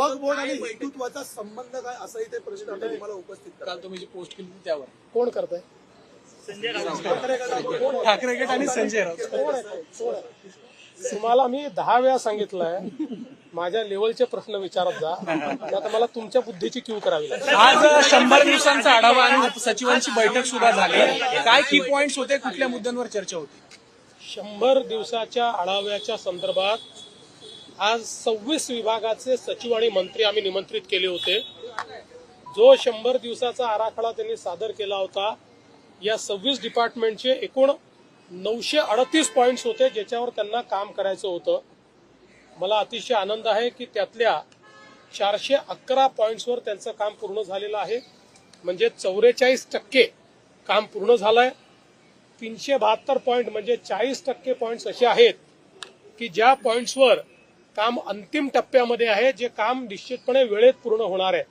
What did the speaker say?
वक्फ board आणि हिंदुत्वाचा संबंध काय असाही ते प्रश्न आता तुम्हाला उपस्थित करा. काल तुम्ही जी पोस्ट केली होती त्यावर कोण करताय? ठाकरे गट आणि संजय राऊत. कोण आहे? तुम्हाला मी 10 वेळा सांगितलंय माझ्या लेवलचे प्रश्न विचारत जा. आता मला तुमच्या बुद्धीची क्यू करावी लागेल. आज 100 दिवसांचा आढावा आणि सचिवांची बैठक सुद्धा झाली. काय की पॉइंट्स होते, कुठल्या मुद्द्यांवर चर्चा होती? 100 दिवसाच्या आढाव्याच्या संदर्भात आज 26 विभागाचे सचिव आणि मंत्री आम्ही निमंत्रित केले होते. जो 100 दिवसाचा आराखडा त्यांनी सादर केला होता, या 26 डिपार्टमेंटचे एकूण 938 पॉइंट्स होते ज्याच्यावर त्यांना काम करायचं होतं. मला अतिशय आनंद आहे की त्यातल्या 411 पॉइंट्सवर त्यांचं काम पूर्ण झालेलं आहे. म्हणजे 44% काम पूर्ण झालंय. 372 पॉइंट म्हणजे 40% पॉइंट्स असे आहेत की ज्या पॉइंट्सवर काम अंतिम टप्प्यामध्ये आहे, जे काम निश्चितपणे वेळेत पूर्ण होणार आहे.